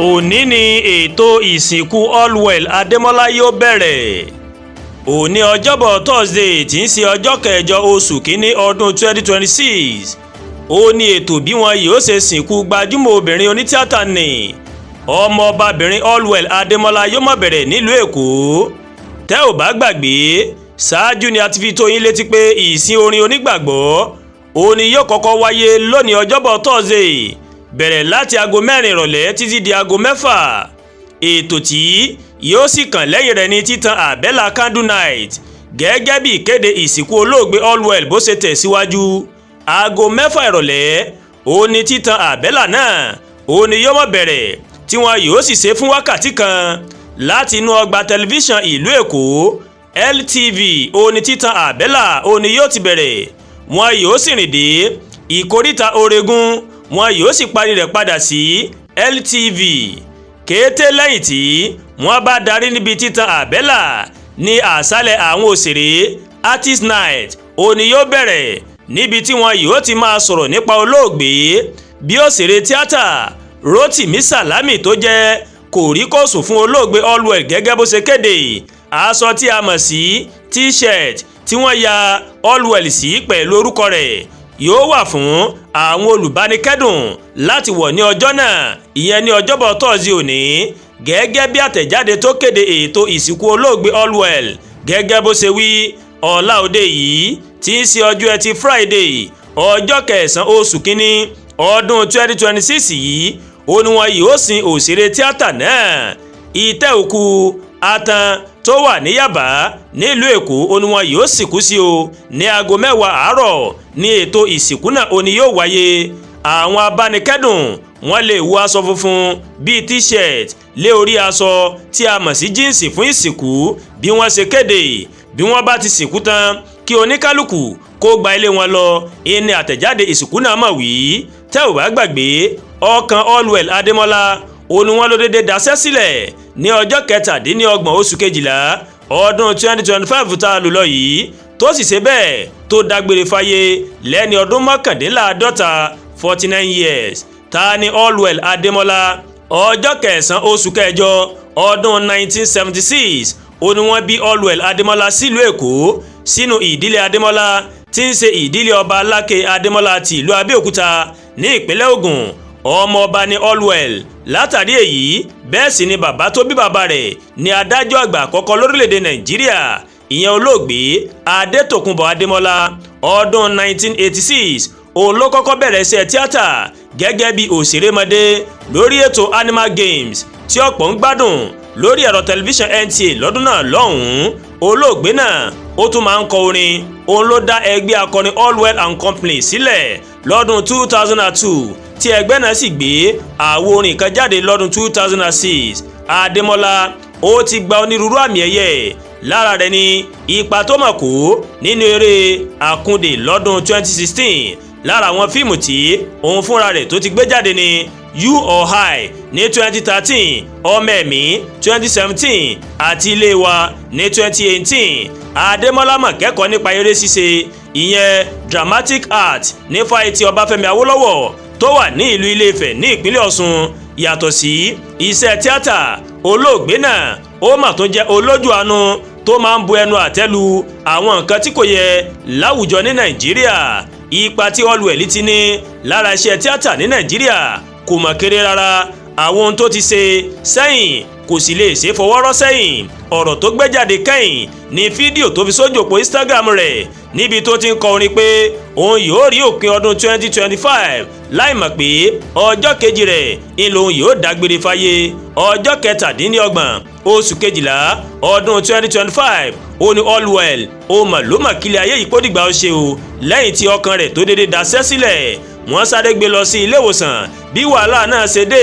Òní ni ètò ìsìnkú Allwell Adémọ́lá yóò bẹ̀rẹ̀. Òní ọjọ́bọ̀ Thursday tí ń ṣe ọjọ́ kẹjọ oṣù kínní ọdún 2026. Ó ní ètò bí wọn yóò ṣe sìnkú gbajúmọ̀ obìnrin onítìátà ni ọmọọbabìnrin Allwell Adémọ́lá yóò máa bẹ̀rẹ̀ nílùú Èkó. Tẹ́ ò bá gbàgbé, ṣáájú ni a ti fi tó yín létí pé ìsìn orin onígbàgbọ́ òní yóò kọ́kọ́ wáyé lónìí ọjọ́bọ̀ Thursday bẹ̀rẹ̀ láti aago 4 ìrọ̀lẹ́ títí di aago 6. Ètò tí yóò sì kàn lẹ́yìn rẹ̀ ní títan àbẹ́là candle night gẹ́gẹ́ bí ìkéde ìsìnkú olóògbé Allwell bó ṣe tẹ̀síwájú. Aago 6 ìrọ̀lẹ́ òní títan àbẹ́là náà òní yóò máa bẹ̀rẹ̀ tí wọn yóò sì ṣe fún wákàtí kan láti inú ọgbà tẹlifíṣàn ìlú Èkó LTV. Òní títan àbẹ́là òní yóò ti bẹ̀rẹ̀, wọn yóò sì rìn dé ìkóríta Oregun, wọn yóò sì parí rẹ̀ padà sí LTV. Kété lẹ́yìn tí wọ́n bá darí níbi títan àbẹ́là ní àṣálẹ̀ àwọn òṣèré artist night òní yóò bẹ̀rẹ̀ níbi tí wọn yóò ti máa sọ̀rọ̀ nípa olóògbé bí òṣèré tíátà Rotimi Salami tó jẹ́ kòríkòsùn fún olóògbé Allwell gẹ́gẹ́ bó ṣe kéde. Aṣọ tí a mọ̀ sí t-shirt tí wọ́n ya Allwell sí pẹ̀lú orúkọ rẹ̀ yóò wà fún àwọn olùbánikẹ́dùn láti wọ̀ ní ọjọ́ náà, ìyẹn ní ọjọ́bọ̀ Thursday òní, gẹ́gẹ́ bí àtẹ̀jáde tó kéde ètò ìsìnkú olóògbé Allwell. Gẹ́gẹ́ bó ṣe wí, ọ̀la òde yìí tí ń ṣe ọjọ́ ẹtì Friday ọjọ́ kẹsàn-án oṣù kínní ọdún 2026 yìí ó ní wọn yóò sin òṣèré tíátà náà. Ìtẹ́ òkú Atan tó wà ní Yaba nílùú Èkó ó ní wọn yóò sìnkú sí o ní aago 10 àárọ̀ ní ètò ìsìnkú náà ó ní yóò wáyé. Àwọn abánikẹ́dùn wọ́n lè wọ aṣọ funfun bíi t-shirt lé orí aṣọ tí a mọ̀ sí jíǹsì fún ìsìnkú bí wọ́n ṣe kéde. Bí wọ́n bá ti sìnkú tán kí oníkálukú kó gba ilé wọn lọ, ìní àtẹ̀jáde ìsìnkú náà mọ̀ wí. Tẹ́ ò bá gbàgbé, ọkàn Allwell Adémọ́lá òun ni wọ́n ló dédé daṣẹ́ sílẹ̀ ní ọjọ́ 27 oṣù kejìlá ọdún 2025 tá a lò lọ yìí, tó sì ṣe bẹ́ẹ̀ tó dágbére fáyé lẹ́ni ọdún 49 49 years. Ta ni Allwell Adémọ́lá? Ọjọ́ kẹsàn-án oṣù kẹjọ ọdún 1976 ó ní wọ́n bí Allwell Adémọ́lá sílùú Èkó sínú ìdílé Adémọ́lá tí ń ṣe ìdílé ọba Aláké Adémọ́lá ti ìlú Abẹ́òkúta ní ìpínlẹ̀ Ògùn. Ọmọ ọba ni Allwell. Látàrí èyí bẹ́ẹ̀ sì ni bàbá tó bí bàbá rẹ̀ ní adájọ́ àgbà àkọ́kọ́ lórílẹ̀‐èdè Nàìjíríà, ìyẹn olóògbé Adétòkunbọ̀ Adémọ́lá. Ọdún 1986 òun ló kọ́kọ́ bẹ̀rẹ̀ iṣẹ́ tíátà gẹ́gẹ́ bí òṣèrémọdé lórí ètò Animal Games tí ọ̀pọ̀ ń gbádùn lórí ẹ̀rọ tẹlifíṣàn NTA lọ́dún náà lọ́hùn-ún. Olóògbé náà ó tún máa ń kọ orin. Òun ló dá ẹgbẹ́ akọrin Allwell and Company sílẹ̀ lọ́dún 2002 tí ẹgbẹ́ náà sì gbé àwo orin kan jáde lọ́dún 2006. Adémọ́lá ó ti gba onírúurú àmì ẹ̀yẹ, lára rẹ̀ ni ipa tó mọ̀ kó nínú eré Àkúndé lọ́dún 2016. Lára àwọn fíìmù tí òun fúnra rẹ̀ tó ti gbé jáde ni You or I ní 2013, Ọmọ Ẹ̀mí 2017 àti Ilé Wa ní 2018. Adémọ́lá mọ̀ kẹ́kọ̀ọ́ nípa eré ṣíṣe, ìyẹn dramatic art ní Fáṣítì Ọbáfẹ́mi Awólọ́wọ̀ tó wà ní ìlú Ilé-Ifẹ̀ ní ìpínlẹ̀ Ọ̀ṣun. Yàtọ̀ sí iṣẹ́ tíátà, olóògbé náà ó mà tún jẹ́ olójú àánú tó máa ń bu ẹnu àtẹ́lu àwọn nǹkan tí kò yẹ láwùjọ ní Nàìjíríà. Ipa tí Allwell ti ní lára iṣẹ́ tíátà ní Nàìjíríà kò mọ̀ kéré rárá. Àwọn ohun tó ti ṣe sẹ́yìn kò sì lè ṣe fọwọ́rọ́ sẹ́yìn. Ọ̀rọ̀ tó gbé jáde kẹ́yìn ní fídíò tó fi sójú òpó Instagram rẹ̀ níbi tó ti ń kọ orin pé òun yóò rí òpin ọdún 2025 láì mọ̀ pé ọjọ́ kejì rẹ̀ ń lòun yóò dágbére fáyé. Ọjọ́ 27 oṣù kejìlá ọdún 2025 ó ní Allwell ó mọ̀ ló mọ̀ kílẹ̀ ayé yìí kó dìgbà ó ṣe o, lẹ́yìn tí ọkàn rẹ̀ tó dédé daṣẹ́ sílẹ̀. Wọ́n sáré gbé lọ sí ilé ìwòsàn bí wàhálà náà ṣe dé,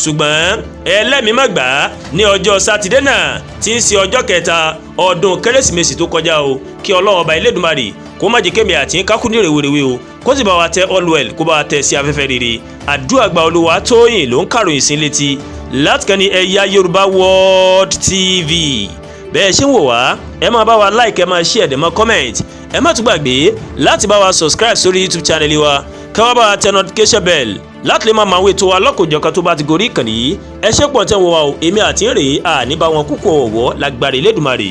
ṣùgbọ́n ẹlẹ́mìí má gbà á ní ọjọ́ sátidé náà tí ń ṣe ọjọ́ 3 ọdún Kérésìmesì tó kọjá o. Kí Ọlọ́run ọba Elédùmarè kó má jẹ́ kémi àti kákú ní rèwerèwe o, kó sì bá wa tẹ Allwell kó bá wa tẹ sí afẹ́fẹ́ rere. Àdúrà gba Olúwatóyìn ló ń kàròyìn sí létí láti kàn ní Ẹ̀yà Yorùbá World TV. Bẹ́ẹ̀ ṣe ń wò wá, ẹ máa bá wa like, ẹ máa share, ẹ máa comment. Ẹ má tún gbàgbé láti bá wa subscribe sórí YouTube channel wa, ká wá bá wa tẹ notification bell láti lè máa máa wé tó wa lọ́kòjọ̀kan tó bá ti gorí ìkànnì yìí. Ẹ ṣé pọ̀ tẹ́ wò wá o, èmi àti ń rèé àní bá wọn kúkú ọ̀wọ́ lágbára Elédùmarè.